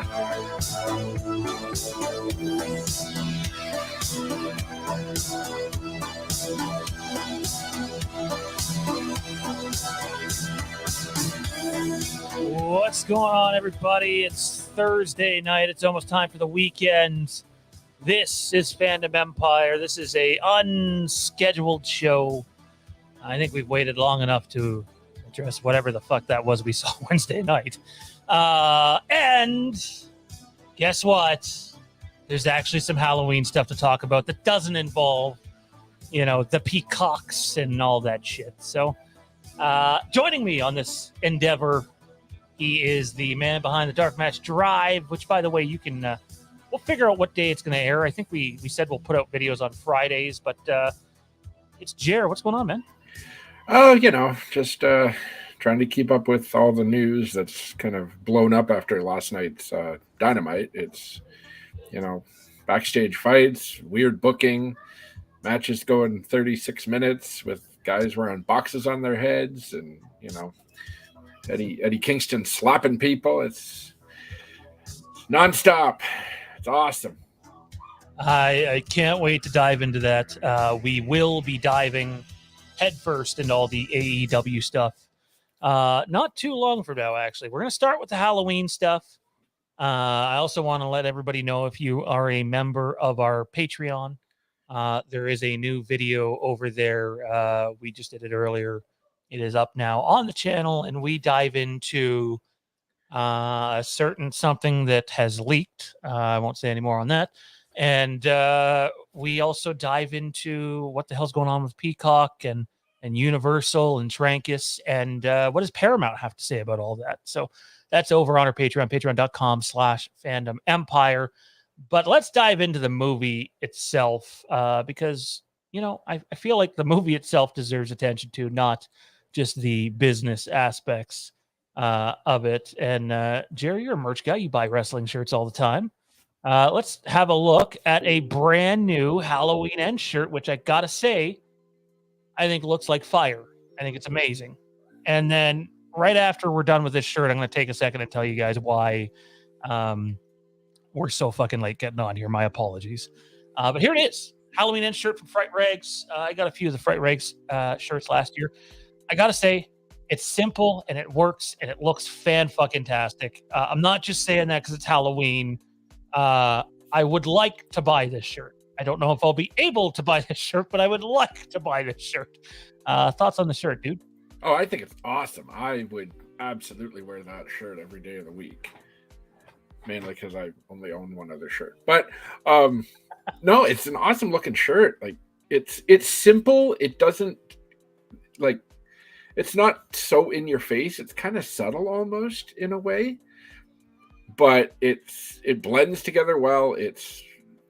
What's going on, everybody? It's Thursday night. It's almost time for the weekend. This is Fandom Empire. This is a unscheduled show. I think we've waited long enough to address whatever the fuck that was we saw Wednesday night. And guess what? There's actually some Halloween stuff to talk about that doesn't involve, the peacocks and all that shit. So joining me on this endeavor, he is the man behind the Dark Match Drive, which, by the way, you can... we'll figure out what day it's going to air. I think we said we'll put out videos on Fridays, but it's Jer. What's going on, man? Oh, just trying to keep up with all the news that's kind of blown up after last night's Dynamite. It's, backstage fights, weird booking, matches going 36 minutes with guys wearing boxes on their heads, and, Eddie Kingston slapping people. It's nonstop. It's awesome. I can't wait to dive into that. We will be diving headfirst into all the AEW stuff. Not too long from now, actually. We're going to start with the Halloween stuff. I also want to let everybody know, if you are a member of our Patreon, there is a new video over there. We just did it earlier. It is up now on the channel, and we dive into a certain something that has leaked. I won't say any more on that. And we also dive into what the hell's going on with Peacock and Universal and Trancas, and what does Paramount have to say about all that. So that's over on our Patreon, patreon.com/Fandom Empire. But let's dive into the movie itself, because, I feel like the movie itself deserves attention too, not just the business aspects of it. And Jerry, you're a merch guy. You buy wrestling shirts all the time. Let's have a look at a brand new Halloween End shirt, which I gotta say, I think looks like fire. I think it's amazing. And then right after we're done with this shirt, I'm going to take a second to tell you guys why we're so fucking late getting on here. My apologies. But here it is. Halloween End shirt from Fright Rags. I got a few of the Fright Rags shirts last year. I got to say, it's simple and it works and it looks fan-fucking-tastic. I'm not just saying that because it's Halloween. I would like to buy this shirt. I don't know if I'll be able to buy this shirt, but I would like to buy this shirt. Thoughts on the shirt, dude? Oh, I think it's awesome. I would absolutely wear that shirt every day of the week. Mainly because I only own one other shirt. But no, it's an awesome looking shirt. Like it's simple. It doesn't it's not so in your face. It's kind of subtle almost in a way. But it blends together well.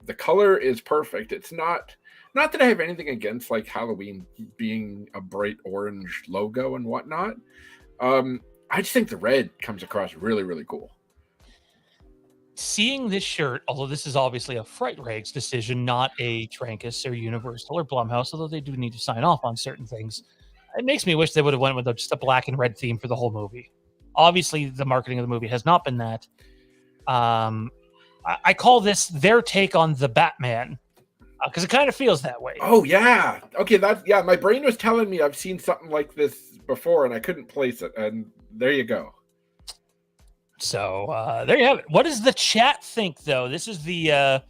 The color is perfect. It's not that I have anything against like Halloween being a bright orange logo and whatnot. I just think the red comes across really, really cool. Seeing this shirt, although this is obviously a Fright Rags decision, not a Trancas or Universal or Blumhouse, although they do need to sign off on certain things, it makes me wish they would have went with just a black and red theme for the whole movie. Obviously, the marketing of the movie has not been that. I call this their take on the Batman, because it kind of feels that way. Oh, yeah. Okay, my brain was telling me I've seen something like this before, and I couldn't place it, and there you go. So there you have it. What does the chat think, though? This is the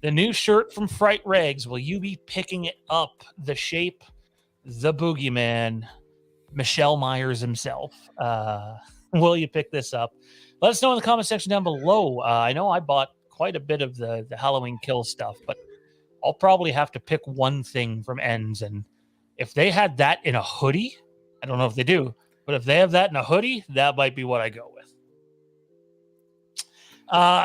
new shirt from Fright Rags. Will you be picking it up? The shape, the boogeyman, Michelle Myers himself. Will you pick this up? Let us know in the comment section down below. I know I bought quite a bit of the Halloween Kill stuff, but I'll probably have to pick one thing from Ends. And if they had that in a hoodie, I don't know if they do, but if they have that in a hoodie, that might be what I go with.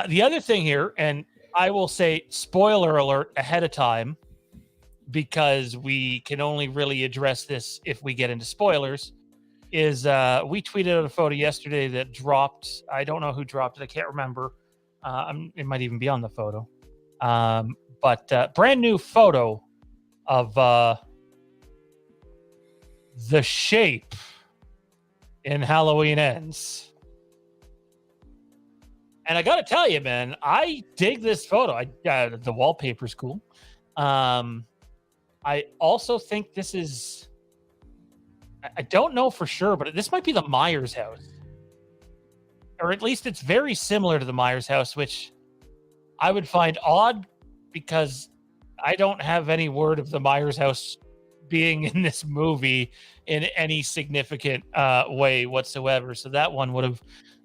The other thing here, and I will say spoiler alert ahead of time, because we can only really address this if we get into spoilers, is we tweeted out a photo yesterday that dropped. I don't know who dropped it. I can't remember. It might even be on the photo. But brand new photo of the shape in Halloween Ends. And I got to tell you, man, I dig this photo. The wallpaper's cool. I also think this is, I don't know for sure, but this might be the Myers house. Or at least it's very similar to the Myers house, which I would find odd because I don't have any word of the Myers house being in this movie in any significant way whatsoever. So that one would have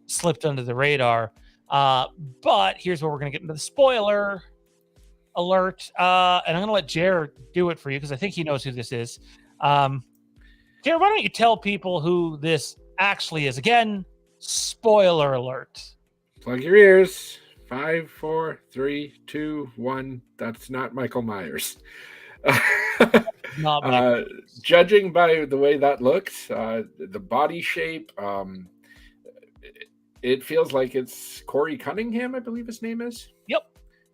slipped under the radar. But here's where we're going to get into the spoiler alert. And I'm going to let Jared do it for you because I think he knows who this is. Jared, why don't you tell people who this actually is? Again, spoiler alert. Plug your ears. 5, 4, 3, 2, 1. That's not Michael Myers. Not judging by the way that looks, the body shape, it feels like it's Corey Cunningham, I believe his name is. Yep.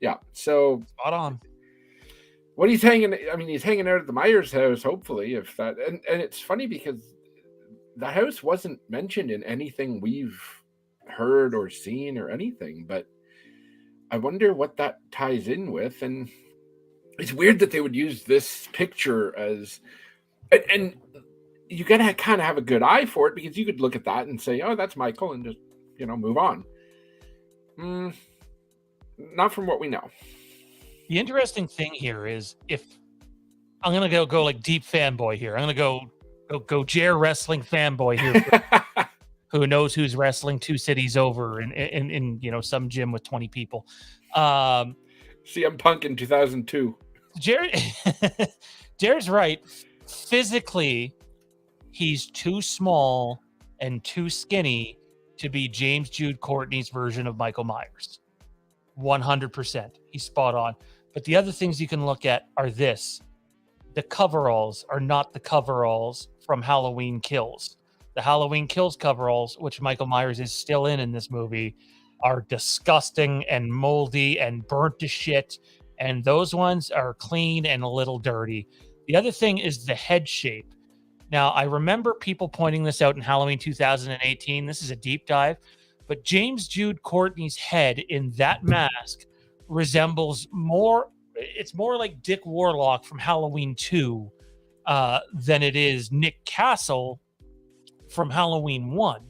Yeah. So spot on. What he's hanging out at the Myers house, hopefully, if that, and it's funny because the house wasn't mentioned in anything we've heard or seen or anything, but I wonder what that ties in with. And it's weird that they would use this picture as, and you gotta kind of have a good eye for it because you could look at that and say, oh, that's Michael, and just, move on. Not from what we know. The interesting thing here is, if I'm gonna go like deep fanboy here, I'm gonna go Jer wrestling fanboy here, who knows who's wrestling 2 cities over in some gym with 20 people. CM Punk in 2002. Jared's right. Physically, he's too small and too skinny to be James Jude Courtney's version of Michael Myers. 100%. He's spot on. But the other things you can look at are this. The coveralls are not the coveralls from Halloween Kills. The Halloween Kills coveralls, which Michael Myers is still in this movie, are disgusting and moldy and burnt to shit. And those ones are clean and a little dirty. The other thing is the head shape. Now, I remember people pointing this out in Halloween 2018. This is a deep dive. But James Jude Courtney's head in that mask resembles it's more like Dick Warlock from Halloween 2 than it is Nick Castle from Halloween 1.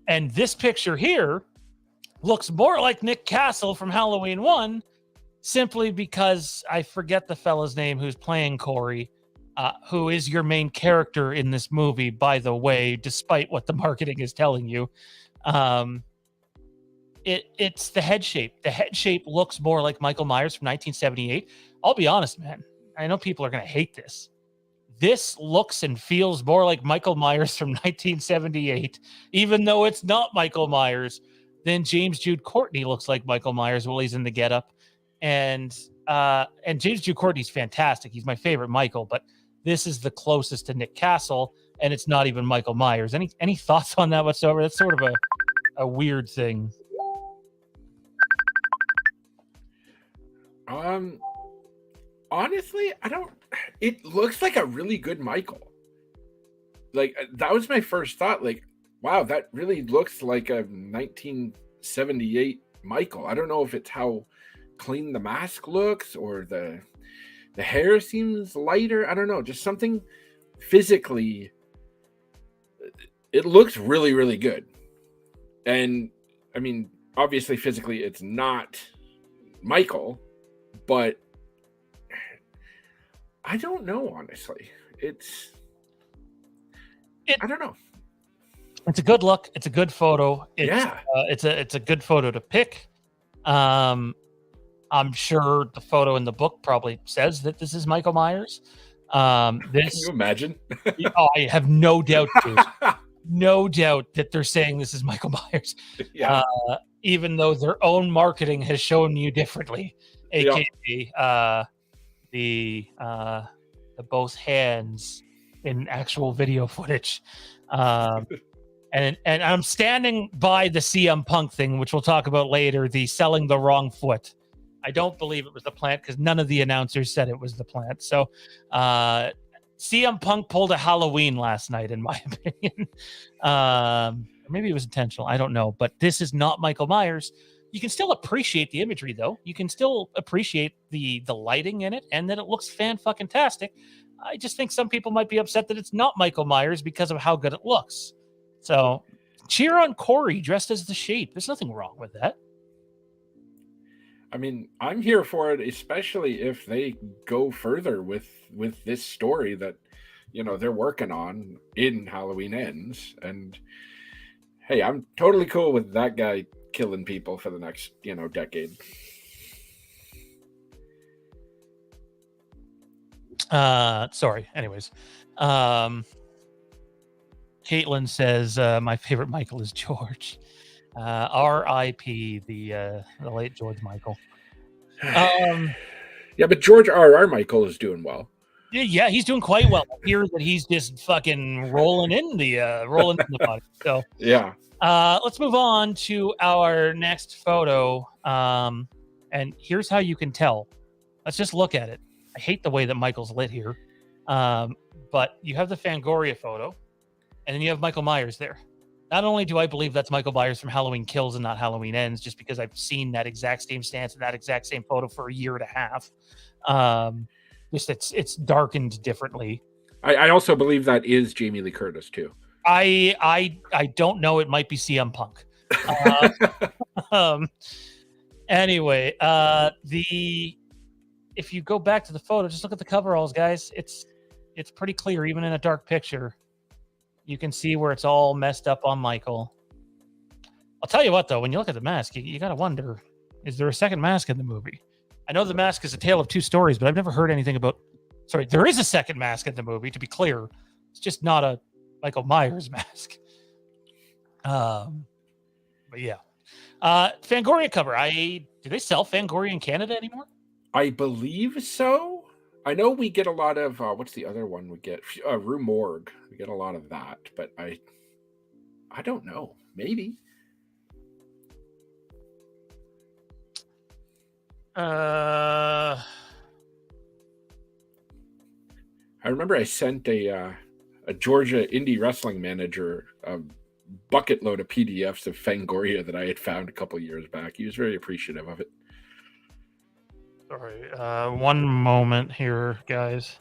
And this picture here looks more like Nick Castle from Halloween 1 simply because I forget the fella's name who's playing Corey, who is your main character in this movie, by the way, despite what the marketing is telling you. It's the head shape. The head shape looks more like Michael Myers from 1978. I'll be honest, man. I know people are going to hate this. This looks and feels more like Michael Myers from 1978, even though it's not Michael Myers. Then James Jude Courtney looks like Michael Myers while he's in the getup. And James Jude Courtney's fantastic. He's my favorite Michael, but this is the closest to Nick Castle, and it's not even Michael Myers. Any thoughts on that whatsoever? That's sort of a weird thing. Honestly, it looks like a really good Michael. Like, that was my first thought. Like, wow, that really looks like a 1978 Michael. I don't know if it's how clean the mask looks or the hair seems lighter. I don't know, just something physically. It looks really, really good. And I mean, obviously physically it's not Michael, but I don't know, honestly. I don't know. It's a good look. It's a good photo. Yeah. It's a good photo to pick. I'm sure the photo in the book probably says that this is Michael Myers. Can you imagine? I have no doubt. No doubt that they're saying this is Michael Myers. Yeah. Even though their own marketing has shown you differently, aka the both hands in actual video footage. And I'm standing by the CM Punk thing, which we'll talk about later, the selling the wrong foot. I don't believe it was the plant because none of the announcers said it was the plant. So CM Punk pulled a Halloween last night, in my opinion. maybe it was intentional. I don't know. But this is not Michael Myers. You can still appreciate the imagery, though. You can still appreciate the lighting in it and that it looks fan-fucking-tastic. I just think some people might be upset that it's not Michael Myers because of how good it looks. So cheer on Corey dressed as the Shape. There's nothing wrong with that. I mean, I'm here for it, especially if they go further with this story that, they're working on in Halloween Ends. And hey, I'm totally cool with that guy killing people for the next, decade. Sorry. Anyways, Caitlin says my favorite Michael is George. R.I.P. the late George Michael. Yeah, but George R.R. Michael is doing well. Yeah, he's doing quite well. I hear that he's just fucking rolling in the body. So yeah. Let's move on to our next photo. And here's how you can tell. Let's just look at it. I hate the way that Michael's lit here. But you have the Fangoria photo, and then you have Michael Myers there. Not only do I believe that's Michael Myers from Halloween Kills and not Halloween Ends, just because I've seen that exact same stance and that exact same photo for a year and a half. Just it's darkened differently. I also believe that is Jamie Lee Curtis too. I don't know. It might be CM Punk. Anyway, if you go back to the photo, just look at the coveralls, guys. It's pretty clear, even in a dark picture. You can see where it's all messed up on Michael. I'll tell you what, though, when you look at the mask, you got to wonder, is there a second mask in the movie? I know the mask is a tale of two stories, but I've never heard anything about... Sorry, there is a second mask in the movie, to be clear. It's just not a Michael Myers mask. But yeah. Fangoria cover. Do they sell Fangoria in Canada anymore? I believe so. I know we get a lot of what's the other one we get? Rue Morgue. We get a lot of that, but I don't know. Maybe. I remember I sent a Georgia indie wrestling manager a bucket load of PDFs of Fangoria that I had found a couple years back. He was very appreciative of it. Sorry, one moment here, guys.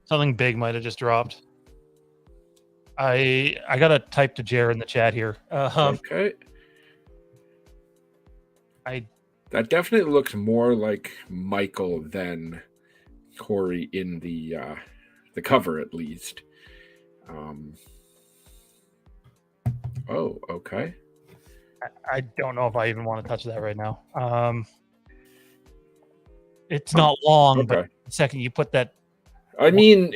Something big might have just dropped. I gotta type to Jer in the chat here. Okay. That definitely looks more like Michael than Corey in the cover, at least. Oh, okay. I don't know if I even want to touch that right now. It's not long, okay. But the second you put that... I mean,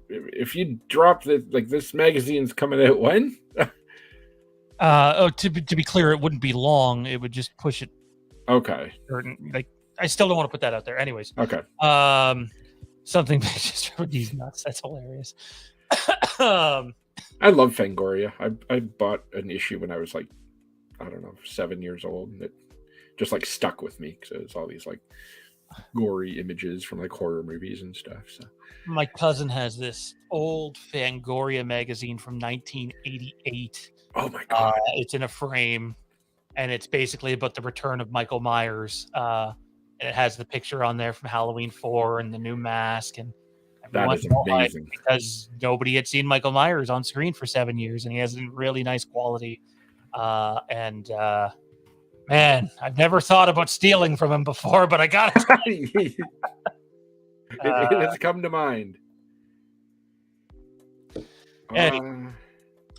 if you drop this magazine's coming out when? To be clear, it wouldn't be long. It would just push it. Okay. I still don't want to put that out there. Anyways. Okay. Something just for these nuts. That's hilarious. I love Fangoria. I bought an issue when I was 7 years old, and it just stuck with me because it's all these gory images from horror movies and stuff. So my cousin has this old Fangoria magazine from 1988. Oh my god! It's in a frame, and it's basically about the return of Michael Myers. And it has the picture on there from Halloween 4 and the new mask. And that is amazing because nobody had seen Michael Myers on screen for 7 years, and he has a really nice quality. Man, I've never thought about stealing from him before, but I got it. It has come to mind. Anyway,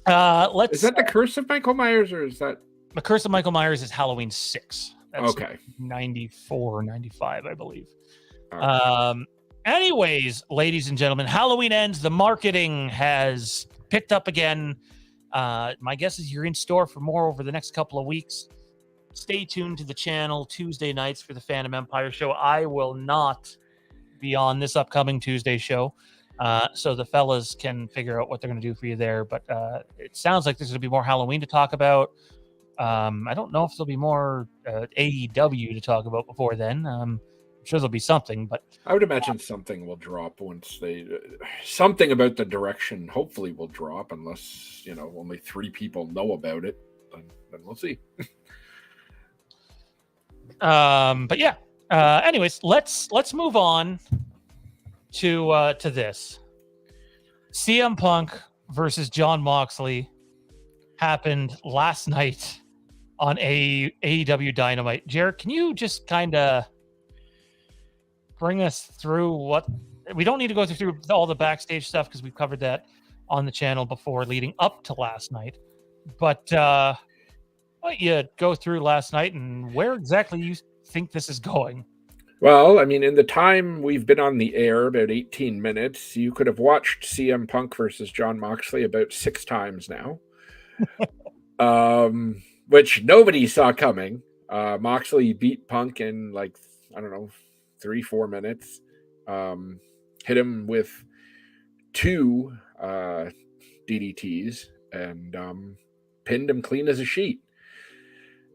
is that the Curse of Michael Myers, or is that the Curse of Michael Myers? Is Halloween 6? That's okay. 94, 95, I believe. Okay. Anyways, ladies and gentlemen, Halloween Ends. The marketing has picked up again. My guess is you're in store for more over the next couple of weeks. Stay tuned to the channel Tuesday nights for the Phantom Empire show. I will not be on this upcoming Tuesday show, so the fellas can figure out what they're going to do for you there. But it sounds like there's going to be more Halloween to talk about. I don't know if there'll be more AEW to talk about before then. sure there'll be something, but I would imagine something will drop once something about the direction hopefully will drop, unless, only 3 people know about it. Then we'll see. But yeah. Anyways, let's move on to this. CM Punk versus Jon Moxley happened last night on AEW Dynamite. Jared, can you just kind of bring us through what we don't need to go through all the backstage stuff because we've covered that on the channel before leading up to last night. But why don't you go through last night and where exactly you think this is going? Well, I mean, in the time we've been on the air, about 18 minutes, you could have watched CM Punk versus Jon Moxley about 6 times now, which nobody saw coming. Moxley beat Punk in 3-4 minutes, hit him with 2 DDTs and pinned him clean as a sheet.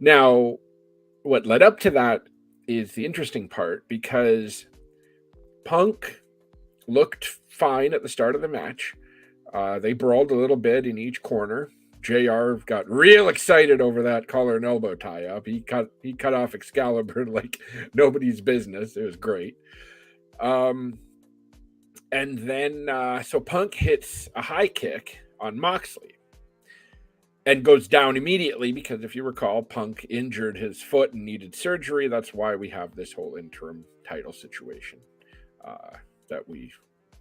Now, what led up to that is the interesting part, because Punk looked fine at the start of the match. They brawled a little bit in each corner. JR got real excited over that collar and elbow tie up. He cut off Excalibur like nobody's business. It was great. And then so Punk hits a high kick on Moxley and goes down immediately because, if you recall, Punk injured his foot and needed surgery. That's why we have this whole interim title situation that we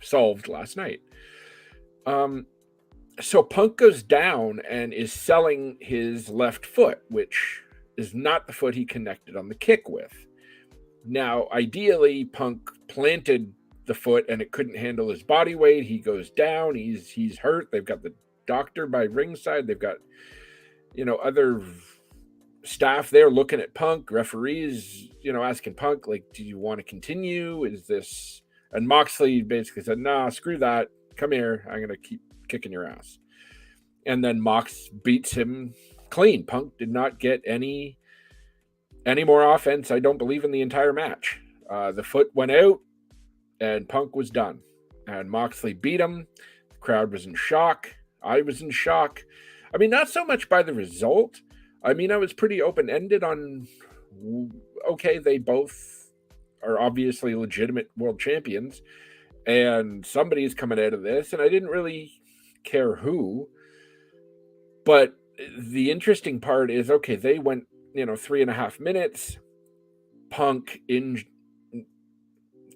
solved last night. So Punk goes down and is selling his left foot, which is not the foot he connected on the kick with. Now, ideally, Punk planted the foot and it couldn't handle his body weight. He goes down. He's hurt. They've got the doctor by ringside. They've got, other staff there looking at Punk, referees, asking Punk, like, do you want to continue? Is this? And Moxley basically said, nah, screw that. Come here. I'm going to keep kicking your ass. And then Mox beats him clean. Punk did not get any more offense, I don't believe, in the entire match. The foot went out and Punk was done. And Moxley beat him. The crowd was in shock. I was in shock. I mean, not so much by the result. I mean, I was pretty open-ended on, okay, they both are obviously legitimate world champions, and somebody's coming out of this, and I didn't really care who. But the interesting part is, okay, they went, 3.5 minutes. Punk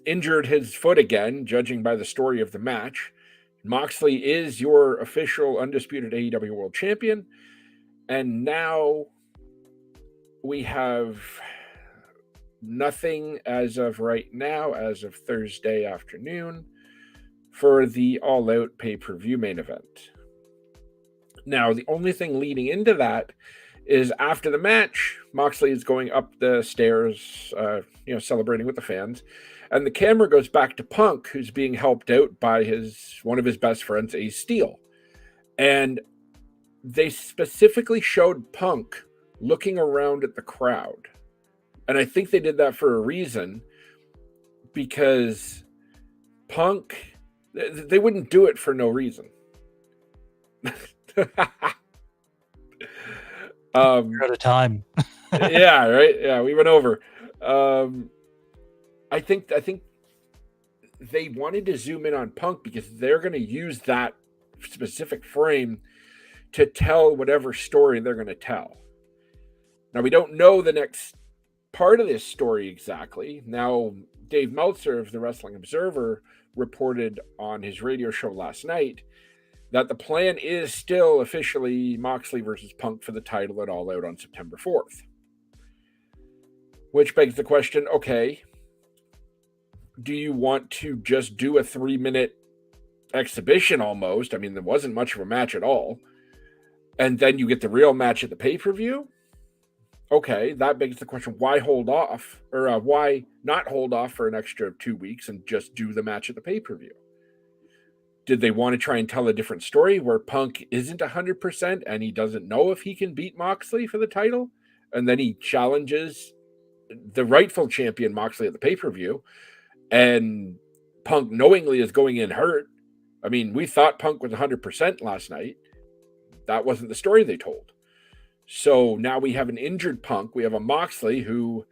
injured his foot again, judging by the story of the match. Moxley is your official undisputed AEW World Champion. And now we have nothing as of right now, as of Thursday afternoon, for the All Out pay-per-view main event. Now, the only thing leading into that is after the match, Moxley is going up the stairs, celebrating with the fans. And the camera goes back to Punk, who's being helped out by one of his best friends, Ace Steel. And they specifically showed Punk looking around at the crowd. And I think they did that for a reason, because Punk, they wouldn't do it for no reason. We're out of time. Yeah, right. Yeah, we went over. I think they wanted to zoom in on Punk because they're going to use that specific frame to tell whatever story they're going to tell. Now, we don't know the next part of this story exactly. Now, Dave Meltzer of the Wrestling Observer reported on his radio show last night that the plan is still officially Moxley versus Punk for the title at All Out on September 4th. Which begs the question, okay, do you want to just do a 3-minute exhibition almost? I mean, there wasn't much of a match at all. And then you get the real match at the pay-per-view? Okay, that begs the question, why hold off? Or why not hold off for an extra 2 weeks and just do the match at the pay-per-view? Did they want to try and tell a different story where Punk isn't 100% and he doesn't know if he can beat Moxley for the title? And then he challenges the rightful champion Moxley at the pay-per-view, and Punk knowingly is going in hurt. I mean, we thought Punk was 100% last night. That wasn't the story they told. So now we have an injured Punk. We have a Moxley who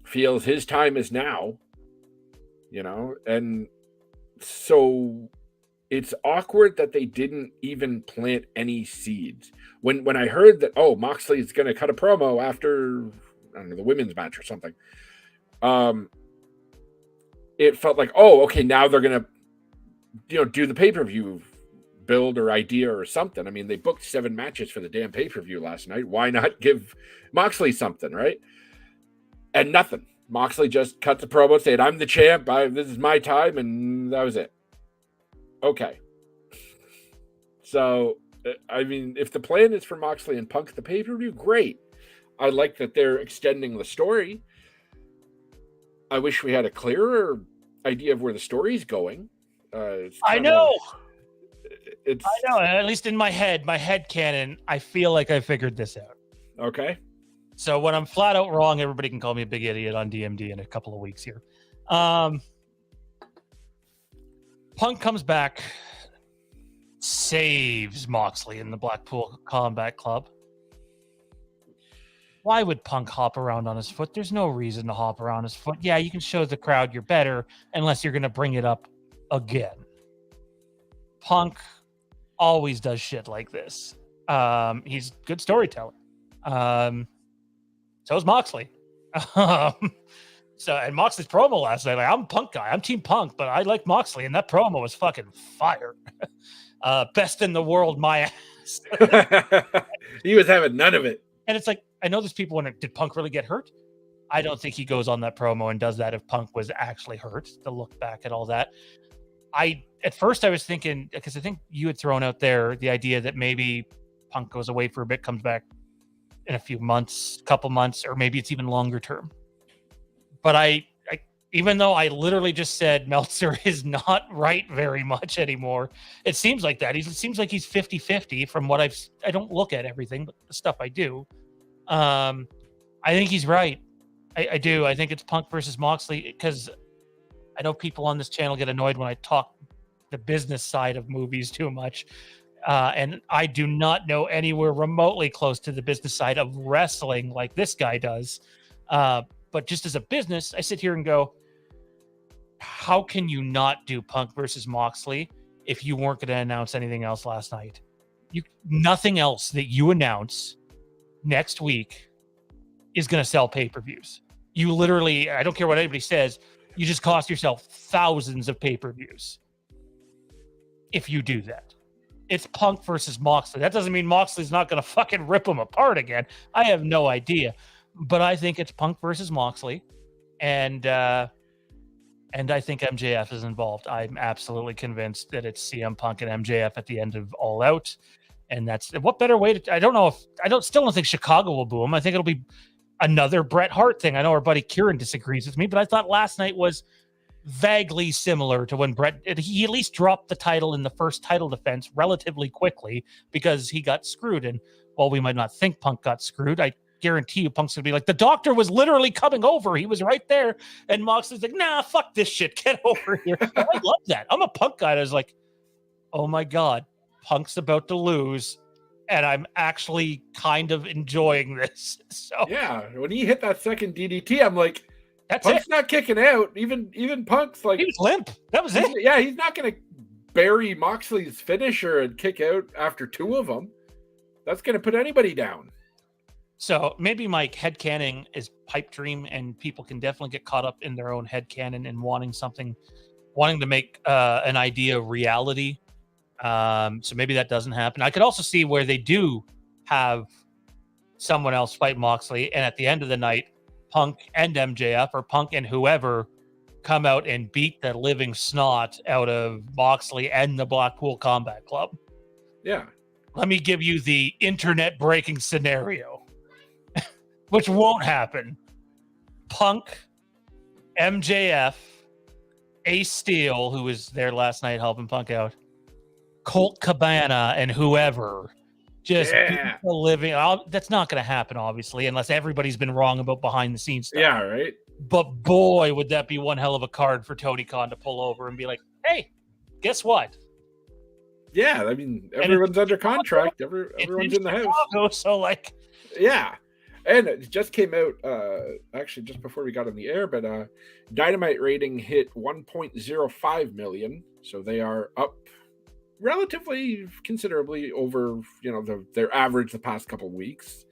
feels his time is now, and so it's awkward that they didn't even plant any seeds. When I heard that, Moxley is going to cut a promo after, I don't know, the women's match or something, it felt like, okay, now they're going to, do the pay-per-view build or idea or something. I mean, they booked 7 matches for the damn pay-per-view last night. Why not give Moxley something, right? And nothing. Moxley just cut the promo, said, I'm the champ, this is my time, and that was it. Okay. So, I mean, if the plan is for Moxley and Punk the pay-per-view, great. I like that they're extending the story. I wish we had a clearer idea of where the story's going. I know. At least in my head canon, I feel like I figured this out. Okay. So when I'm flat out wrong, everybody can call me a big idiot on DMD in a couple of weeks here. Punk comes back, saves Moxley in the Blackpool Combat Club. Why would Punk hop around on his foot? There's no reason to hop around his foot. Yeah, you can show the crowd you're better, unless you're going to bring it up again. Punk always does shit like this. He's good storyteller. So is Moxley. And Moxley's promo last night, I'm a Punk guy. I'm Team Punk, but I like Moxley, and that promo was fucking fire. Best in the world, my ass. He was having none of it. And it's like, I know there's people wondering, did Punk really get hurt? I don't think he goes on that promo and does that if Punk was actually hurt, to look back at all that. At first I was thinking, because I think you had thrown out there the idea that maybe Punk goes away for a bit, comes back in a few months, couple months, or maybe it's even longer term. But I even though I literally just said Meltzer is not right very much anymore, it seems like that. It seems like he's 50-50 from what I don't look at everything, but the stuff I do. I think he's right. I do. I think it's Punk versus Moxley, because I know people on this channel get annoyed when I talk the business side of movies too much. And I do not know anywhere remotely close to the business side of wrestling like this guy does. But just as a business, I sit here and go, how can you not do Punk versus Moxley if you weren't going to announce anything else last night? Nothing else that you announce next week is going to sell pay-per-views. You literally, I don't care what anybody says, you just cost yourself thousands of pay-per-views if you do that. It's Punk versus Moxley. That doesn't mean Moxley's not going to fucking rip him apart again. I have no idea. But I think it's Punk versus Moxley. And I think MJF is involved. I'm absolutely convinced that it's CM Punk and MJF at the end of All Out. And that's what better way to, still don't think Chicago will boo him. I think it'll be another Bret Hart thing. I know our buddy Kieran disagrees with me, but I thought last night was vaguely similar to when he at least dropped the title in the first title defense relatively quickly because he got screwed. And while we might not think Punk got screwed, I guarantee you Punk's gonna be like, the doctor was literally coming over. He was right there. And Moxley's like, nah, fuck this shit. Get over here. I love that. I'm a Punk guy. I was like, oh my God, Punk's about to lose. And I'm actually kind of enjoying this. So yeah, when he hit that second DDT, I'm like, that's Punk's it. not kicking out. Even Punk's like, he was limp. That was it. Yeah, he's not going to bury Moxley's finisher and kick out after 2 of them. That's going to put anybody down. So maybe my headcanon is pipe dream, and people can definitely get caught up in their own headcanon and wanting to make an idea reality. So maybe that doesn't happen. I could also see where they do have someone else fight Moxley, and at the end of the night, Punk and MJF, or Punk and whoever, come out and beat the living snot out of Moxley and the Blackpool Combat Club. Yeah. Let me give you the internet breaking scenario, which won't happen. Punk, MJF, Ace Steel, who was there last night helping Punk out, Colt Cabana, and whoever Just beat the living. That's not going to happen, obviously, unless everybody's been wrong about behind the scenes stuff. Yeah, right. But boy, would that be one hell of a card for Tony Khan to pull over and be like, "Hey, guess what?" Yeah, I mean, everyone's under contract. Everyone's in the house. So, like, yeah. And it just came out, actually, just before we got on the air, but Dynamite rating hit 1.05 million. So they are up relatively considerably over, their average the past couple of weeks.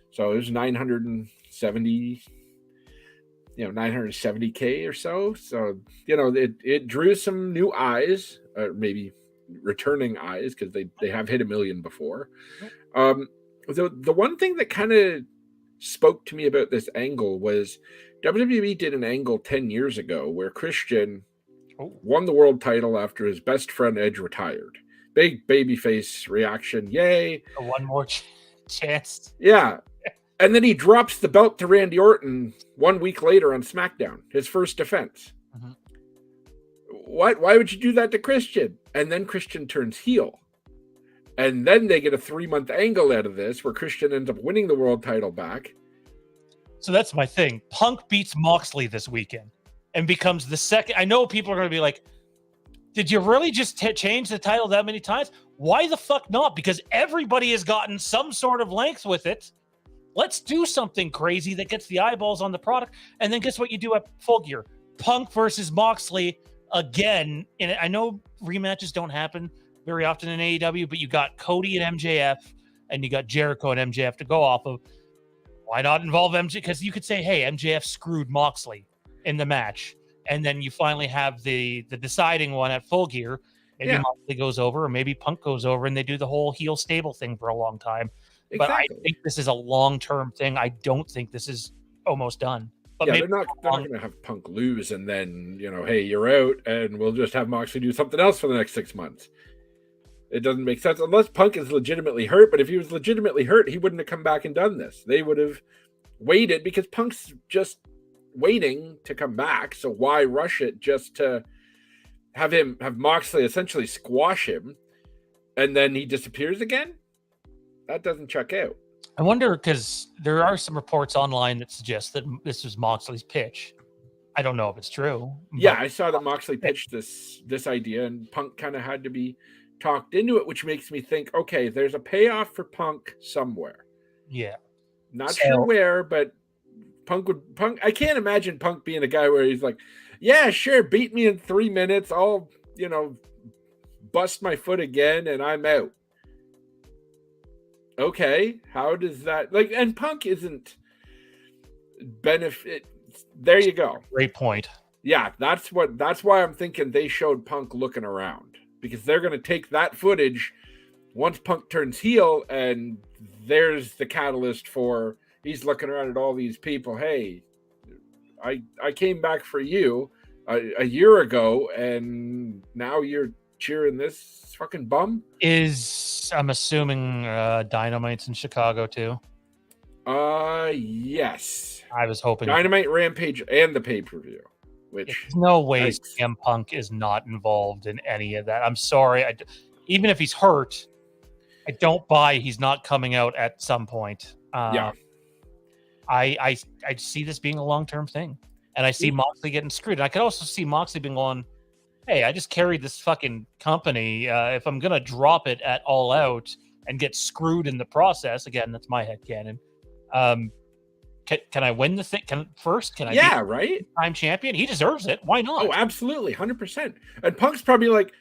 So it was 970K or so. So, it drew some new eyes, maybe returning eyes, because they have hit 1 million before. The one thing that kind of spoke to me about this angle was WWE did an angle 10 years ago where Christian won the world title after his best friend Edge retired. Big babyface reaction. Yay. One more chance. Yeah. And then he drops the belt to Randy Orton 1 week later on SmackDown, his first defense. Mm-hmm. Why would you do that to Christian? And then Christian turns heel. And then they get a 3-month angle out of this where Christian ends up winning the world title back. So that's my thing. Punk beats Moxley this weekend and becomes the second. I know people are going to be like, did you really just change the title that many times? Why the fuck not? Because everybody has gotten some sort of length with it. Let's do something crazy that gets the eyeballs on the product. And then guess what you do at Full Gear? Punk versus Moxley again. And I know rematches don't happen very often in AEW, but you got Cody and MJF, and you got Jericho and MJF to go off of. Why not involve MJ? Because you could say, hey, MJF screwed Moxley in the match, and then you finally have the deciding one at Full Gear. Maybe Moxley goes over, or maybe Punk goes over, and they do the whole heel stable thing for a long time. Exactly. But I think this is a long-term thing. I don't think this is almost done. But they're not going to have Punk lose and then, hey, you're out, and we'll just have Moxley do something else for the next 6 months. It doesn't make sense unless Punk is legitimately hurt. But if he was legitimately hurt, he wouldn't have come back and done this. They would have waited because Punk's just waiting to come back. So why rush it just to have Moxley essentially squash him and then he disappears again? That doesn't check out. I wonder, because there are some reports online that suggest that this was Moxley's pitch. I don't know if it's true. Yeah, I saw that Moxley pitched this idea and Punk kind of had to be talked into it, which makes me think, okay, there's a payoff for Punk somewhere. Yeah. Not sure where, but Punk. I can't imagine Punk being a guy where he's like, yeah, sure, beat me in 3 minutes. I'll, bust my foot again and I'm out. Okay, how does that and Punk isn't benefit. There you go. Great point. Yeah, that's why I'm thinking they showed Punk looking around. Because they're going to take that footage once Punk turns heel, and there's the catalyst for he's looking around at all these people. Hey, I came back for you a year ago, and now you're cheering this fucking bum? I'm assuming Dynamite's in Chicago too? Yes. I was hoping. Dynamite, Rampage, and the pay-per-view. Which there's no way CM Punk is not involved in any of that. I'm sorry. Even if he's hurt, I don't buy he's not coming out at some point. I see this being a long-term thing. And I see Moxley getting screwed. And I could also see Moxley being going, hey, I just carried this fucking company. If I'm going to drop it at All Out and get screwed in the process, again, that's my headcanon. Can I win the thing? Can I? Yeah, right. Time champion. He deserves it. Why not? Oh, absolutely, 100%. And Punk's probably like,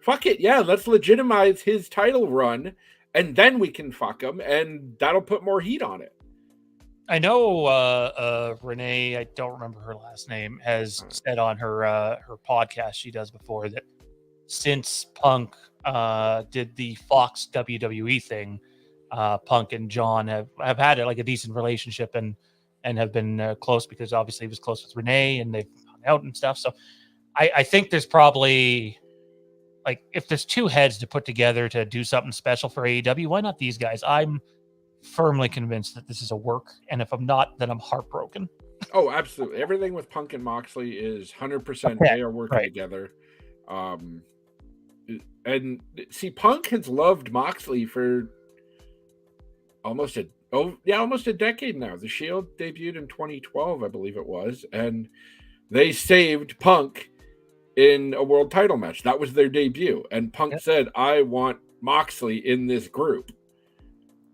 "Fuck it, yeah, let's legitimize his title run, and then we can fuck him, and that'll put more heat on it." I know Renee. I don't remember her last name. Has said on her podcast she does before that since Punk did the Fox WWE thing. Punk and John have had like a decent relationship and have been close because obviously he was close with Renee and they've hung out and stuff. So I think there's probably like if there's two heads to put together to do something special for AEW, why not these guys? I'm firmly convinced that this is a work, and if I'm not, then I'm heartbroken. Oh, absolutely. Everything with Punk and Moxley is 100% they are working together. And see, Punk has loved Moxley for almost a decade now. The Shield debuted in 2012, I believe it was, and they saved Punk in a world title match. That was their debut, and Punk said, "I want Moxley in this group."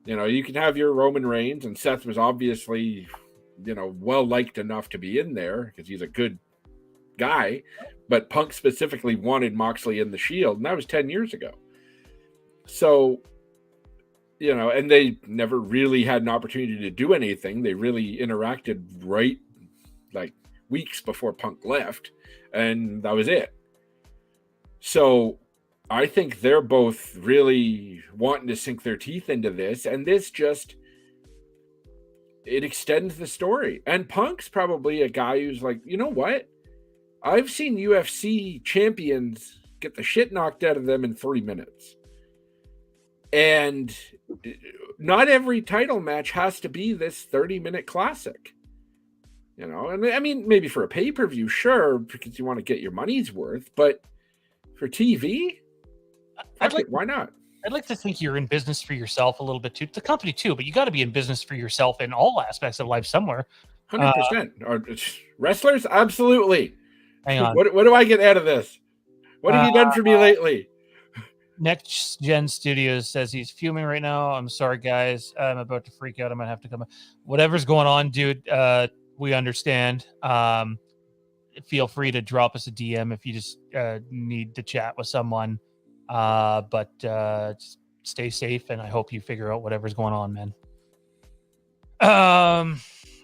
You can have your Roman Reigns, and Seth was obviously, well liked enough to be in there because he's a good guy, but Punk specifically wanted Moxley in the Shield, and that was 10 years ago. So, and they never really had an opportunity to do anything. They really interacted right like weeks before Punk left, and that was it. So I think they're both really wanting to sink their teeth into this, and this just, it extends the story. And Punk's probably a guy who's like, you know what? I've seen UFC champions get the shit knocked out of them in 3 minutes. And not every title match has to be this 30-minute classic. And I mean, maybe for a pay-per-view, sure, because you want to get your money's worth, but for TV, why not? I'd like to think you're in business for yourself a little bit too, the company too, but you got to be in business for yourself in all aspects of life somewhere. 100%. Wrestlers, absolutely. Hang on. What do I get out of this? What have you done for me lately? Next Gen Studios says he's fuming right now. I'm sorry, guys. I'm about to freak out. I might have to come. Whatever's going on, dude. We understand. Feel free to drop us a DM if you just need to chat with someone. But just stay safe, and I hope you figure out whatever's going on, man.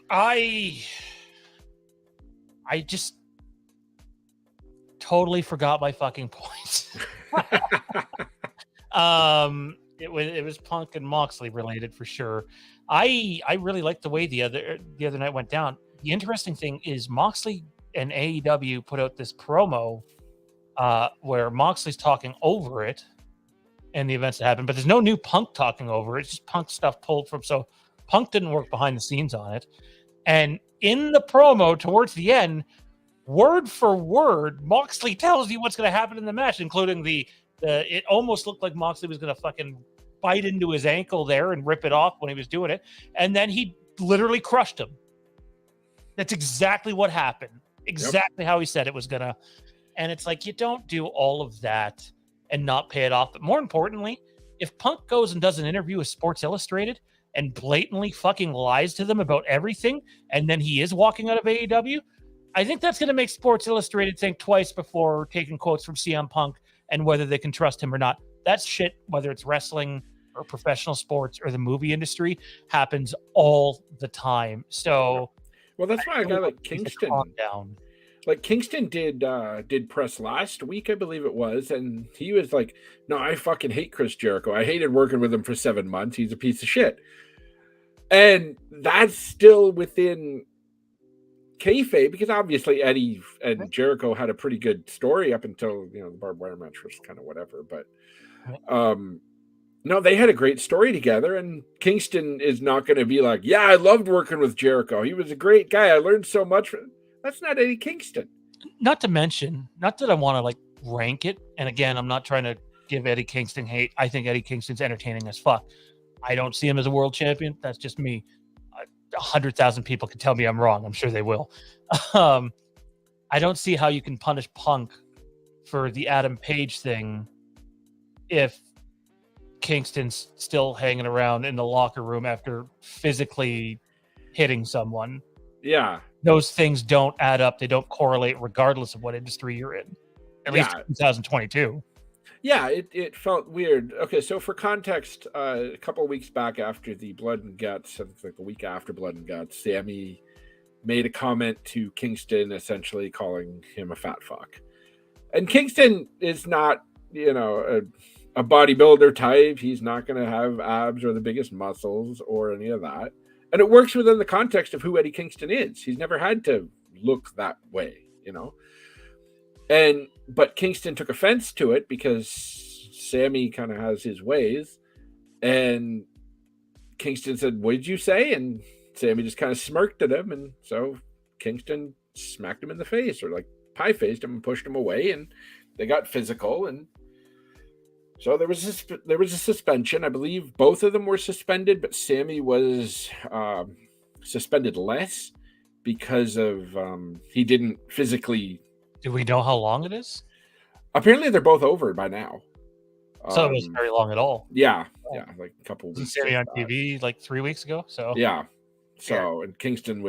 I just totally forgot my fucking point. It was Punk and Moxley related for sure. I really liked the way the other night went down. The interesting thing is Moxley and AEW put out this promo where Moxley's talking over it and the events that happened, but there's no new Punk talking over it. It's just Punk stuff pulled from. So Punk didn't work behind the scenes on it. And in the promo towards the end, word for word, Moxley tells you what's going to happen in the match, including it almost looked like Moxley was going to fucking bite into his ankle there and rip it off when he was doing it. And then he literally crushed him. That's exactly what happened. Exactly how he said it was going to. And it's like, you don't do all of that and not pay it off. But more importantly, if Punk goes and does an interview with Sports Illustrated and blatantly fucking lies to them about everything, and then he is walking out of AEW, I think that's going to make Sports Illustrated think twice before taking quotes from CM Punk and whether they can trust him or not. That shit, whether it's wrestling or professional sports or the movie industry, happens all the time. So, well, that's why a guy like Kingston, like Kingston did press last week, I believe it was, and he was like, "No, I fucking hate Chris Jericho. I hated working with him for 7 months. He's a piece of shit." And that's still within kayfabe, because obviously Eddie and Jericho had a pretty good story up until the barbed wire match was kind of whatever, but no, they had a great story together, and Kingston is not going to be like, "Yeah, I loved working with Jericho. He was a great guy. I learned so much." That's not Eddie Kingston. Not to mention, not that I want to like rank it, and again, I'm not trying to give Eddie Kingston hate. I think Eddie Kingston's entertaining as fuck. I don't see him as a world champion. That's just me. 100,000 people can tell me I'm wrong. I'm sure they will. I don't see how you can punish Punk for the Adam Page thing if Kingston's still hanging around in the locker room after physically hitting someone. Yeah. Those things don't add up. They don't correlate regardless of what industry you're in. At least 2022. Yeah, it felt weird. Okay, so for context, a couple of weeks back after the Blood and Guts, I think like the week after Blood and Guts, Sammy made a comment to Kingston, essentially calling him a fat fuck. And Kingston is not, a bodybuilder type. He's not going to have abs or the biggest muscles or any of that. And it works within the context of who Eddie Kingston is. He's never had to look that way, But Kingston took offense to it because Sammy kind of has his ways. And Kingston said, "What did you say?" And Sammy just kind of smirked at him. And so Kingston smacked him in the face, or like pie-faced him and pushed him away. And they got physical. And So there was a suspension. I believe both of them were suspended, but Sammy was suspended less because of he didn't physically. Do we know how long it is? Apparently, they're both over by now. So it wasn't very long at all. Yeah, like a couple Wasn't weeks. Sammy on TV like 3 weeks ago? So yeah, and Kingston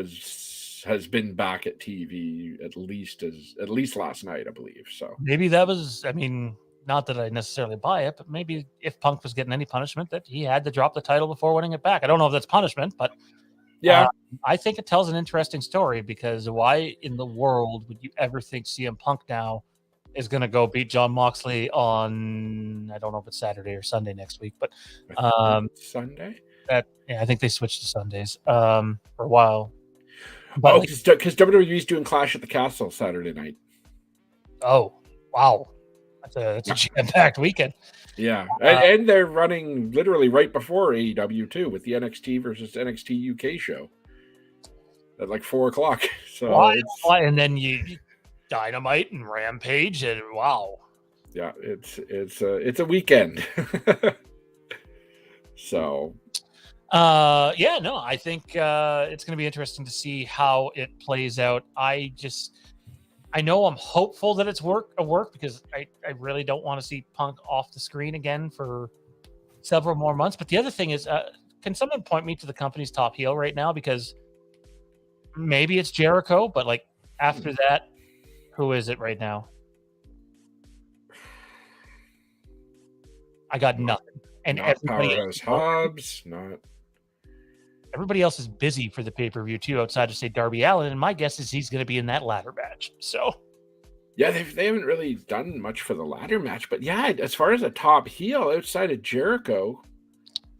has been back at TV at least last night, I believe. So maybe that was. I mean, not that I necessarily buy it, but maybe if Punk was getting any punishment, that he had to drop the title before winning it back. I don't know if that's punishment, but yeah, I think it tells an interesting story, because why in the world would you ever think CM Punk now is going to go beat John Moxley on, I don't know if it's Saturday or Sunday next week, but Sunday? I think they switched to Sundays for a while. But because WWE's doing Clash at the Castle Saturday night. Oh, wow. That's a jam-packed weekend. Yeah, and they're running literally right before AEW too, with the NXT versus NXT UK show at like 4:00. So and then you Dynamite and Rampage, and wow. Yeah, it's a weekend. So I think it's going to be interesting to see how it plays out. I know I'm hopeful that it's work because I really don't want to see Punk off the screen again for several more months. But the other thing is, can someone point me to the company's top heel right now? Because maybe it's Jericho, but like after that, who is it right now? I got nothing. And everybody else is busy for the pay-per-view too, outside of say Darby Allin, and my guess is he's going to be in that ladder match. So yeah, they haven't really done much for the ladder match, but yeah, as far as a top heel outside of Jericho,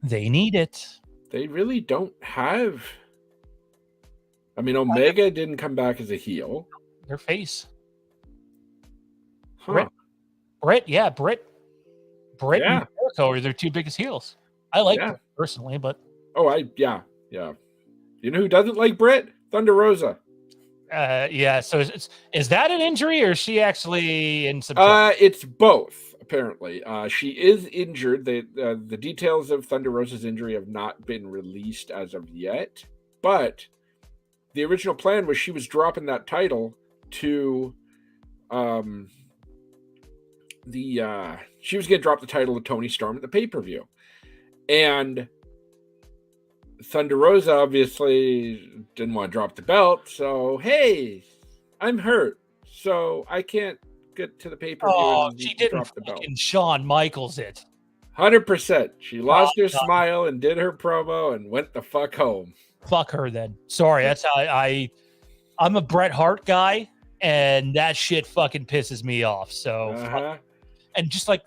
they need it. They really don't have. I mean, Omega didn't come back as a heel. Their face. Huh. Britt and Jericho are their two biggest heels. I like Britt personally, but yeah. You know who doesn't like Britt? Thunder Rosa. So is that an injury, or is she actually in some? It's both. Apparently, she is injured. The details of Thunder Rosa's injury have not been released as of yet, but the original plan was she was dropping that title to she was going to drop the title to Toni Storm at the pay-per-view, and Thunder Rosa obviously didn't want to drop the belt, so hey, I'm hurt, so I can't get to the pay-per-view. Oh, she didn't drop the belt. Shawn Michaels it. 100%. She lost her smile and did her promo and went the fuck home. Fuck her then. Sorry, that's how I'm a Bret Hart guy, and that shit fucking pisses me off. So, and just like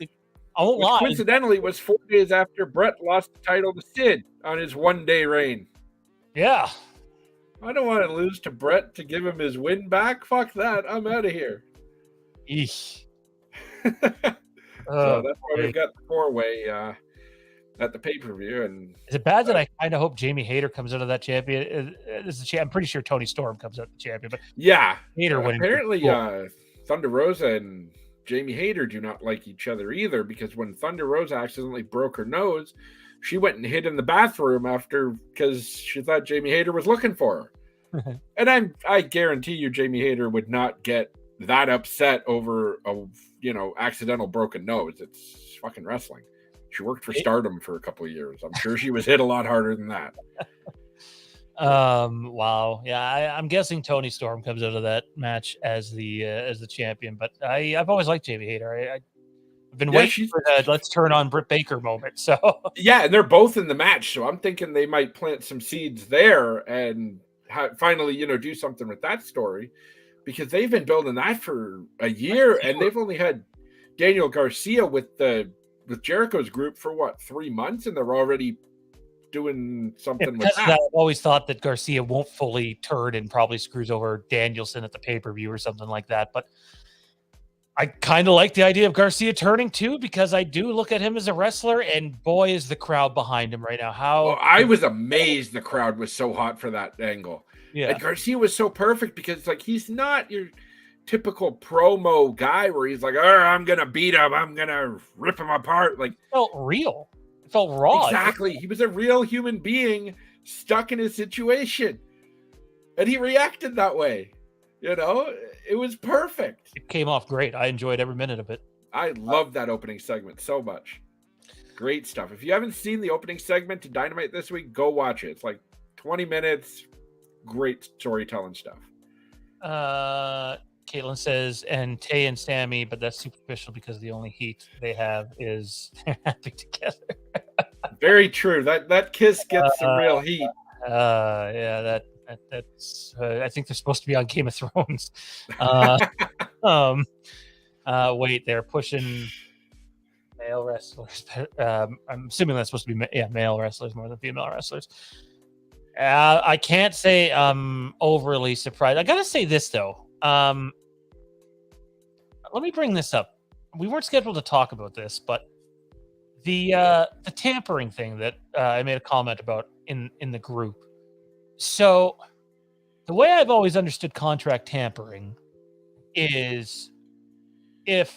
I won't lie. Coincidentally, was 4 days after Bret lost the title to Sid on his one-day reign. Yeah. I don't want to lose to Bret to give him his win back. Fuck that. I'm out of here. Eesh. So that's why we've got the four-way at the pay-per-view. And is it bad that I kind of hope Jamie Hayter comes out of that champion? I'm pretty sure Toni Storm comes out the champion, but yeah, Hayter winning. Apparently, Thunder Rosa and Jamie Hayter do not like each other either, because when Thunder Rosa accidentally broke her nose, she went and hid in the bathroom because she thought Jamie Hayter was looking for her. And I guarantee you Jamie Hayter would not get that upset over a accidental broken nose. It's fucking wrestling. She worked for Stardom for a couple of years. I'm sure she was hit a lot harder than that. Wow. Yeah, I'm guessing Toni Storm comes out of that match as the champion, but I've always liked Jamie Hayter. I've been waiting for that let's turn on Britt Baker moment. So yeah, and they're both in the match, so I'm thinking they might plant some seeds there and finally do something with that story, because they've been building that for a year, and they've only had Daniel Garcia with Jericho's group for 3 months, and they're already doing something with that. I've always thought that Garcia won't fully turn and probably screws over Danielson at the pay-per-view or something like that, but I kind of like the idea of Garcia turning too, because I do look at him as a wrestler, and boy, is the crowd behind him right now. I was amazed the crowd was so hot for that angle. Yeah, and Garcia was so perfect, because he's not your typical promo guy where he's like, I'm gonna beat him, I'm gonna rip him apart. Like, it felt real. It felt raw. Exactly. He was a real human being stuck in a situation. And he reacted that way. You know, it was perfect. It came off great. I enjoyed every minute of it. I love that opening segment so much. Great stuff. If you haven't seen the opening segment to Dynamite this week, go watch it. It's like 20 minutes. Great storytelling stuff. Caitlin says, and Tay and Sammy, but that's superficial because the only heat they have is they're happy together. Very true. That kiss gets some real heat. Yeah, that's. I think they're supposed to be on Game of Thrones. Wait, they're pushing male wrestlers. I'm assuming that's supposed to be male wrestlers more than female wrestlers. I can't say I'm overly surprised. I gotta say this though. Let me bring this up. We weren't scheduled to talk about this, but the tampering thing that I made a comment about in the group. So the way I've always understood contract tampering is if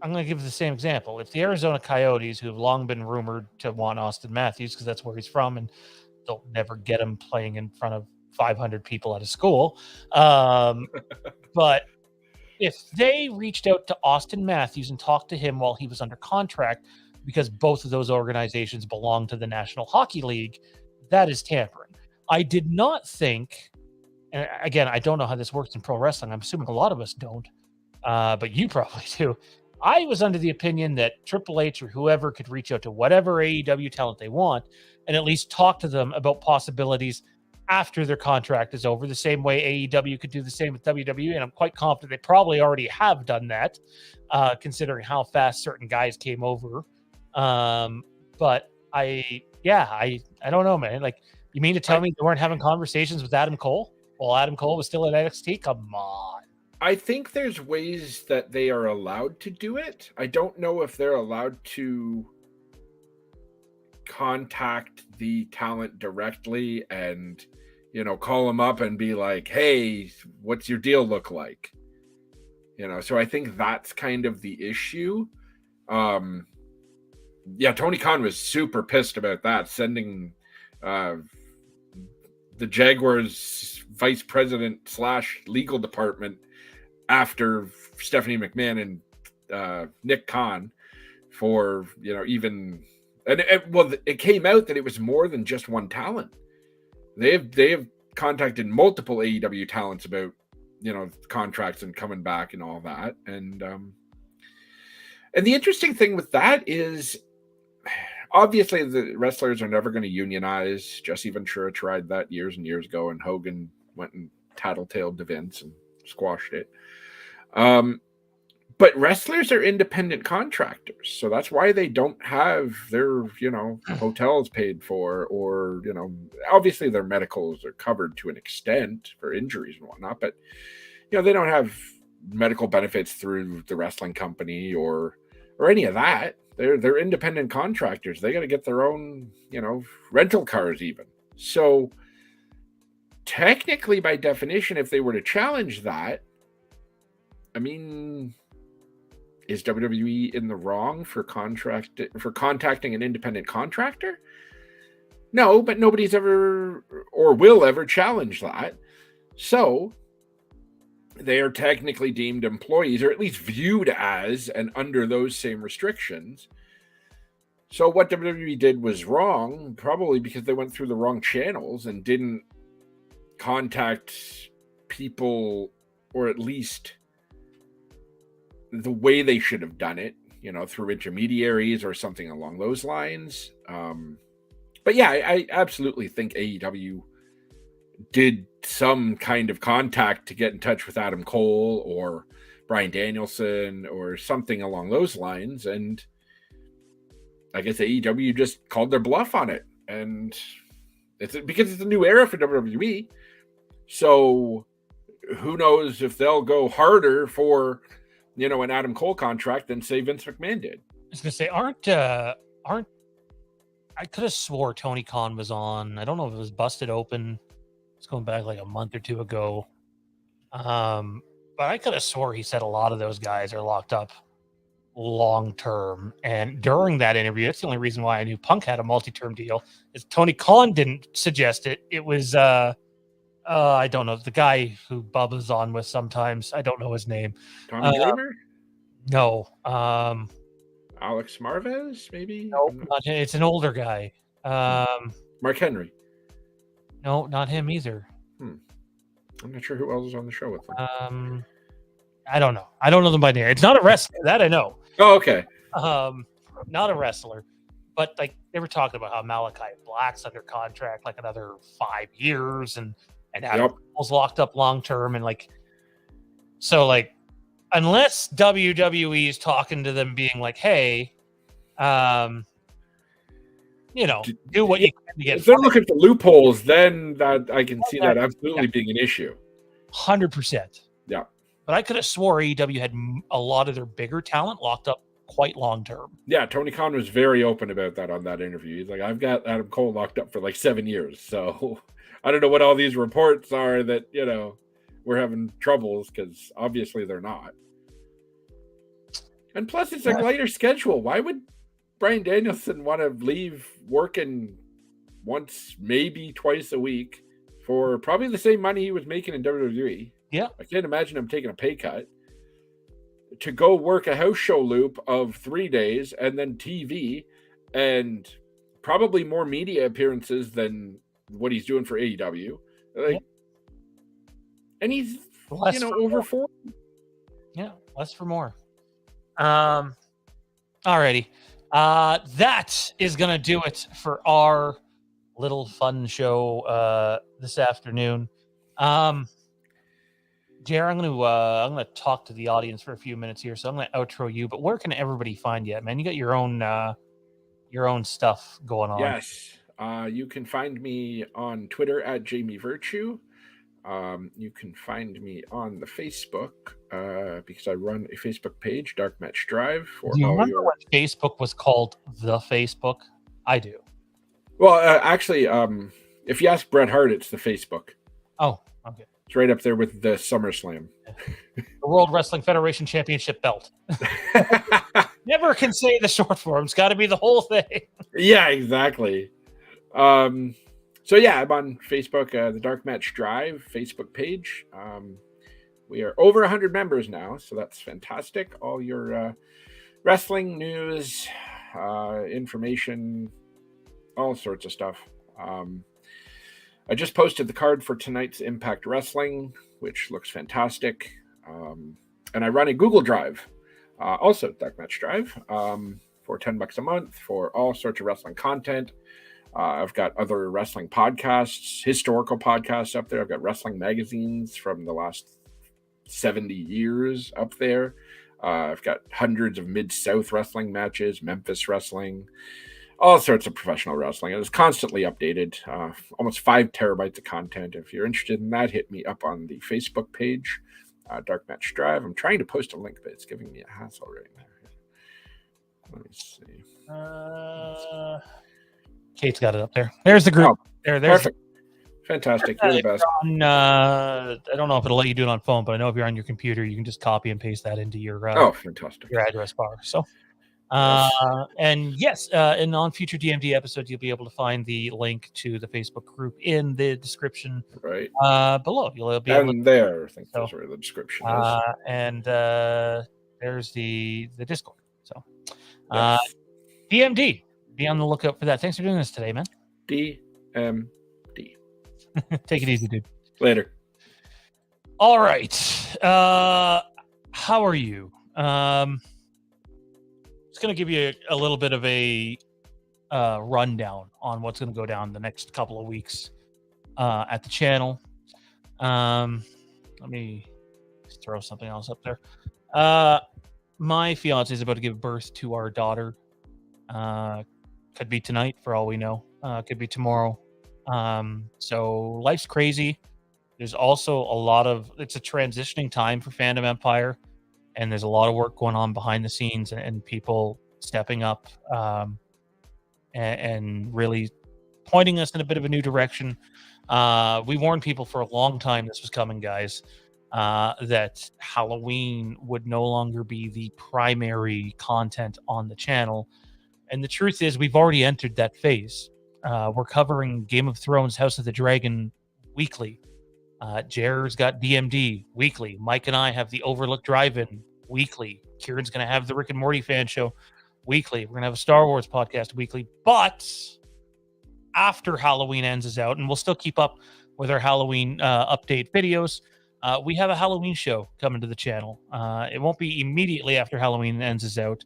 I'm going to give the same example. If the Arizona Coyotes, who have long been rumored to want Austin Matthews because that's where he's from, and they'll never get him playing in front of 500 people at a school, but if they reached out to Austin Matthews and talked to him while he was under contract, because both of those organizations belong to the National Hockey League, that is tampering. I did not think, and again, I don't know how this works in pro wrestling. I'm assuming a lot of us don't, but you probably do. I was under the opinion that Triple H or whoever could reach out to whatever AEW talent they want and at least talk to them about possibilities after their contract is over, the same way AEW could do the same with WWE. And I'm quite confident they probably already have done that, considering how fast certain guys came over. But I don't know, man. Like, you mean to tell me they weren't having conversations with Adam Cole while Adam Cole was still at NXT? Come on. I think there's ways that they are allowed to do it. I don't know if they're allowed to contact the talent directly and, call them up and be like, hey, what's your deal look like? So I think that's kind of the issue. Tony Khan was super pissed about that, sending the Jaguars vice president / legal department after Stephanie McMahon and Nick Khan for, it came out that it was more than just one talent. They have contacted multiple AEW talents about, contracts and coming back and all that. And the interesting thing with that is, obviously the wrestlers are never going to unionize. Jesse Ventura tried that years and years ago, and Hogan went and tattletaled to Vince and squashed it. But wrestlers are independent contractors, so that's why they don't have their, hotels paid for, or, obviously their medicals are covered to an extent for injuries and whatnot, but, they don't have medical benefits through the wrestling company or any of that. They're independent contractors. They got to get their own, rental cars even. So technically, by definition, if they were to challenge that, I mean, is WWE in the wrong for contacting an independent contractor? No, but nobody's ever or will ever challenge that. So they are technically deemed employees, or at least viewed as and under those same restrictions. So what WWE did was wrong, probably because they went through the wrong channels and didn't contact people, or at least the way they should have done it, through intermediaries or something along those lines. But yeah, I absolutely think AEW did some kind of contact to get in touch with Adam Cole or Bryan Danielson or something along those lines. And I guess AEW just called their bluff on it. And it's because it's a new era for WWE. So who knows if they'll go harder for, an Adam Cole contract than say Vince McMahon did. I was gonna say, aren't I could have swore Tony Khan was on. I don't know if it was Busted Open. It's going back like a month or two ago. But I could have swore he said a lot of those guys are locked up long term. And during that interview, that's the only reason why I knew Punk had a multi-term deal. Is Tony Khan didn't suggest it. It was I don't know, the guy who Bubba's on with sometimes. I don't know his name. Tommy Dreamer? No. Alex Marvez, maybe? No, not him. It's an older guy. Mark Henry. No, not him either. I'm not sure who else is on the show with them. I don't know. I don't know them by name. It's not a wrestler. That I know. Oh, okay. Not a wrestler. But like they were talking about how Malachi Black's under contract like another 5 years and Adam Cole's locked up long term and like so like unless WWE is talking to them being like, hey, do what you can to get. If they're looking for loopholes, then that I can see that absolutely being an issue. 100%. Yeah. But I could have swore AEW had a lot of their bigger talent locked up quite long term. Yeah, Tony Khan was very open about that on that interview. He's like, I've got Adam Cole locked up for like 7 years. So I don't know what all these reports are that, we're having troubles because obviously they're not. And plus, it's a lighter schedule. Why would Bryan Danielson want to leave working once, maybe twice a week for probably the same money he was making in WWE? Yeah. I can't imagine him taking a pay cut to go work a house show loop of 3 days and then TV and probably more media appearances than what he's doing for AEW. And he's, over 40. Yeah, less for more. Alrighty. That is going to do it for our little fun show this afternoon. Jer, I'm gonna talk to the audience for a few minutes here, so I'm gonna outro you. But where can everybody find you, man? You got your own stuff going on. Yes, you can find me on Twitter at Jamie Virtue. You can find me on the Facebook because I run a Facebook page, Dark Match Drive. Do you remember what Facebook was called? The Facebook? I do. Well, actually, if you ask Bret Hart, it's the Facebook. Oh, okay. It's right up there with the SummerSlam. The World Wrestling Federation Championship belt. Never can say the short form. It's got to be the whole thing. Yeah, exactly. So yeah, I'm on Facebook, the Dark Match Drive Facebook page. We are over 100 members now, so that's fantastic. All your wrestling news, information, all sorts of stuff. I just posted the card for tonight's Impact Wrestling, which looks fantastic. And I run a Google Drive, also Dark Match Drive, for $10 a month for all sorts of wrestling content. I've got other wrestling podcasts, historical podcasts up there. I've got wrestling magazines from the last 70 years up there. I've got hundreds of Mid-South wrestling matches, Memphis wrestling, all sorts of professional wrestling. It is constantly updated, almost 5 terabytes of content. If you're interested in that, hit me up on the Facebook page, Dark Match Drive. I'm trying to post a link, but it's giving me a hassle right now. Let me see. Kate's got it up there. There's the group. There's perfect. Fantastic. You're the best. I don't know if it'll let you do it on phone, but I know if you're on your computer, you can just copy and paste that into your fantastic. your address bar. So and yes, and on future DMD episodes, you'll be able to find the link to the Facebook group in the description right below. You'll be able to there. I think that's where the description is. And there's the Discord. So DMD. Be on the lookout for that. Thanks for doing this today, man. DMD. Take it easy, dude. Later. All right. How are you? Just going to give you a little bit of a rundown on what's going to go down the next couple of weeks at the channel. Let me just throw something else up there. My fiance is about to give birth to our daughter. Could be tonight for all we know. Could be tomorrow. So life's crazy. There's also it's a transitioning time for Fandom Empire, and there's a lot of work going on behind the scenes and people stepping up and really pointing us in a bit of a new direction. We warned people for a long time this was coming, guys. that Halloween would no longer be the primary content on the channel. And the truth is, we've already entered that phase. We're covering Game of Thrones, House of the Dragon weekly. Jer's got DMD weekly. Mike and I have the Overlook Drive-In weekly. Kieran's going to have the Rick and Morty fan show weekly. We're going to have a Star Wars podcast weekly. But after Halloween Ends is out, and we'll still keep up with our Halloween update videos, we have a Halloween show coming to the channel. It won't be immediately after Halloween Ends is out,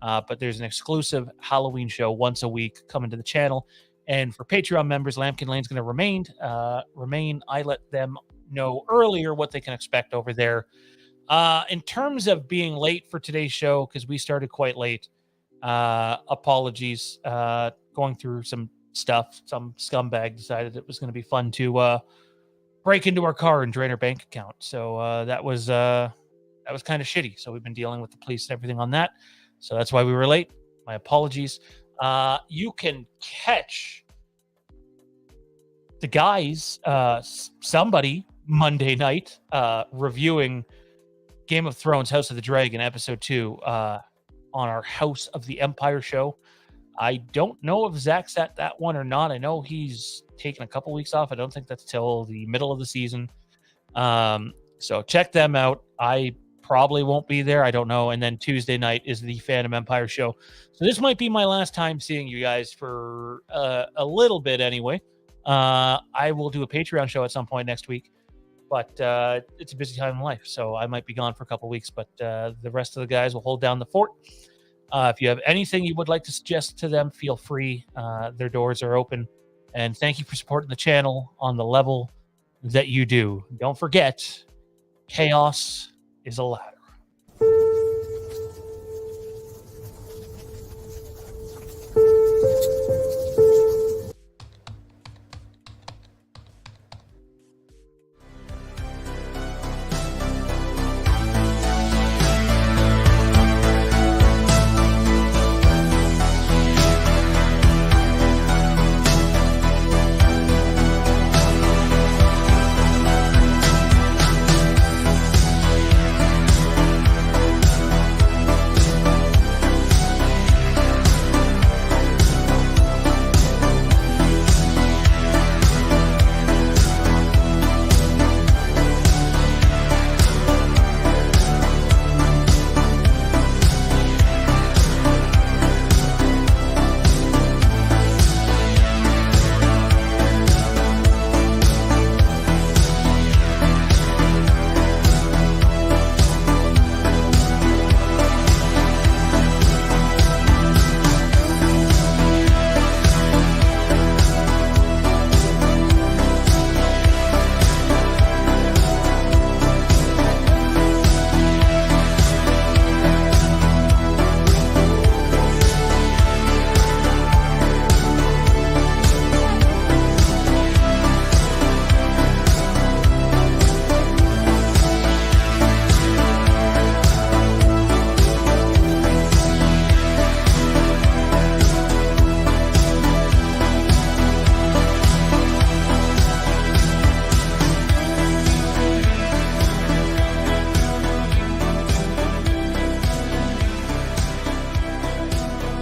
but there's an exclusive Halloween show once a week coming to the channel. And for Patreon members, Lambkin Lane's going to remain. I let them know earlier what they can expect over there. In terms of being late for today's show, because we started quite late, apologies. Going through some stuff. Some scumbag decided it was going to be fun to break into our car and drain our bank account. So that was kind of shitty. So we've been dealing with the police and everything on that. So that's why we were late. My apologies. You can catch the guys, somebody Monday night, reviewing Game of Thrones, House of the Dragon, episode 2, on our House of the Empire show. I don't know if Zach's at that one or not. I know he's taken a couple weeks off. I don't think that's till the middle of the season. So check them out. I probably won't be there. I don't know. And then Tuesday night is the Phantom Empire show. So this might be my last time seeing you guys for a little bit anyway. I will do a Patreon show at some point next week, but it's a busy time in life. So I might be gone for a couple weeks, but the rest of the guys will hold down the fort. If you have anything you would like to suggest to them, feel free. Their doors are open. And thank you for supporting the channel on the level that you do. Don't forget, chaos is allowed.